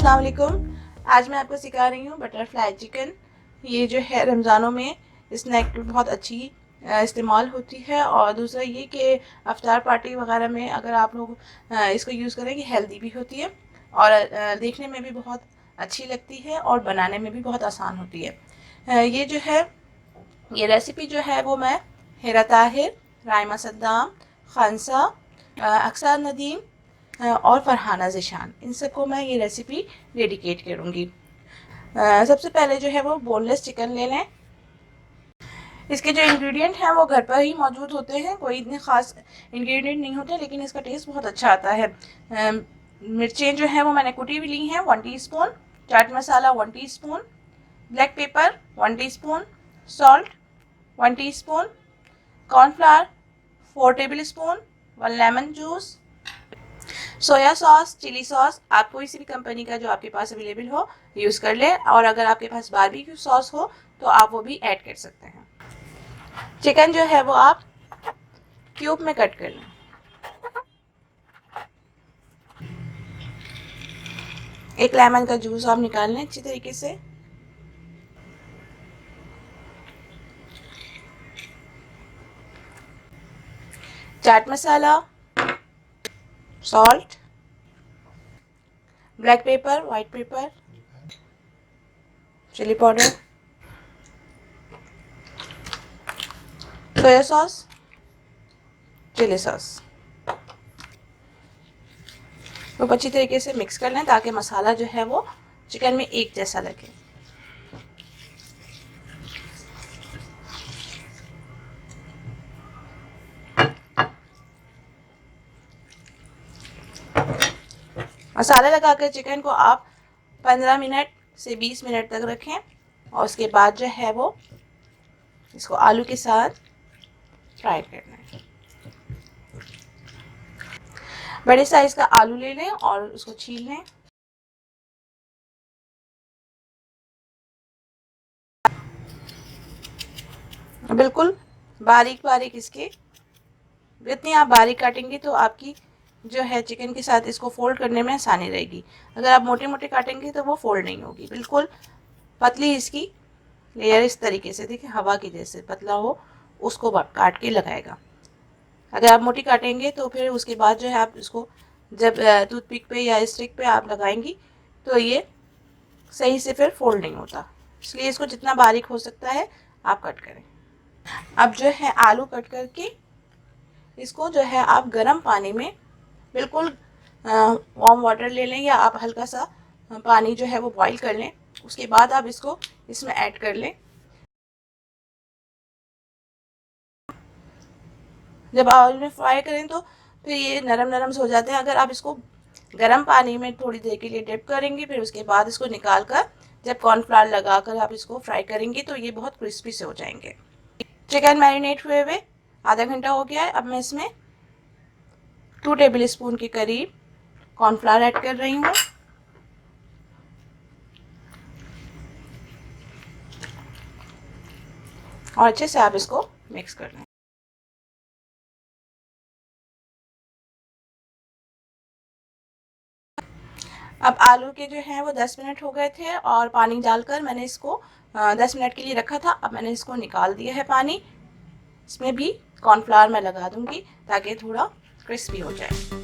अस्सलाम वालेकुम। आज मैं आपको सिखा रही हूँ बटरफ्लाई चिकन। ये जो है रमज़ानों में स्नैक बहुत अच्छी इस्तेमाल होती है। और दूसरा ये कि अफ्तार पार्टी वगैरह में अगर आप लोग इसको यूज़ करेंगे हेल्दी भी होती है और देखने में भी बहुत अच्छी लगती है और बनाने में भी बहुत आसान होती है। ये जो है ये रेसिपी जो है वो मैं हिरा ताहिर, राइमा सद्दाम, खानसा, अक्सर नदीम और फरहाना ज़िशान, इन सबको मैं ये रेसिपी डेडिकेट करूँगी। सबसे पहले जो है वो बोनलेस चिकन ले लें। इसके जो इंग्रेडिएंट हैं वो घर पर ही मौजूद होते हैं, कोई इतने ख़ास इंग्रेडिएंट नहीं होते, लेकिन इसका टेस्ट बहुत अच्छा आता है। मिर्चें जो हैं वो मैंने कुटी हुई ली हैं 1 teaspoon, chaat masala 1 teaspoon, black pepper 1 teaspoon, salt 1 teaspoon, cornflour 4 tablespoon, 1 lemon juice, soya sauce, chilli sauce, आप कोई सी भी कंपनी का जो आपके पास अवेलेबल हो यूज़ कर लें। और अगर आपके पास बारबेक्यू सॉस हो तो आप वो भी ऐड कर सकते हैं। चिकन जो है वो आप क्यूब में कट कर लें। एक लेमन का जूस आप निकाल लें अच्छी तरीके से। Chaat masala, salt, black pepper, white pepper, chilli powder, soya sauce, chilli sauce वो अच्छी तरीके से मिक्स कर लें ताकि मसाला जो है वो चिकन में एक जैसा लगे। मसाला लगाकर चिकन को आप 15 मिनट से 20 मिनट तक रखें और उसके बाद जो है वो इसको आलू के साथ फ्राई करना है। बड़े साइज का आलू ले लें और उसको छील लें। बिल्कुल बारीक बारीक इसके, जितनी आप बारीक काटेंगे तो आपकी जो है चिकन के साथ इसको फोल्ड करने में आसानी रहेगी। अगर आप मोटे मोटे काटेंगे तो वो फोल्ड नहीं होगी। बिल्कुल पतली इसकी लेयर इस तरीके से, देखिए हवा की जैसे पतला हो उसको काट के लगाएगा। अगर आप मोटी काटेंगे तो फिर उसके बाद जो है आप इसको जब टूथपिक पे या स्टिक पे आप लगाएंगी तो ये सही से फिर फोल्ड नहीं होता। इसलिए इसको जितना बारीक हो सकता है आप कट करें। अब जो है आलू कट करके इसको जो है आप गर्म पानी में बिल्कुल वार्म वाटर ले लें या आप हल्का सा पानी जो है वो बॉईल कर लें। उसके बाद आप इसको इसमें ऐड कर लें। जब ऑयल में फ्राई करें तो फिर ये नरम नरम से हो जाते हैं। अगर आप इसको गर्म पानी में थोड़ी देर के लिए डिप करेंगे फिर उसके बाद इसको निकाल कर जब कॉर्नफ्लावर लगा कर आप इसको फ्राई करेंगे तो ये बहुत क्रिस्पी से हो जाएंगे। चिकन मैरिनेट हुए हुए आधा घंटा हो गया है। अब मैं इसमें 2 टेबल स्पून के करीब कॉर्नफ्लावर ऐड कर रही हूँ। और अच्छे से आप इसको मिक्स कर लें। अब आलू के जो हैं वो 10 मिनट हो गए थे और पानी डालकर मैंने इसको 10 मिनट के लिए रखा था। अब मैंने इसको निकाल दिया है पानी। इसमें भी कॉर्नफ्लावर मैं लगा दूंगी ताकि थोड़ा क्रिस्पी हो जाए।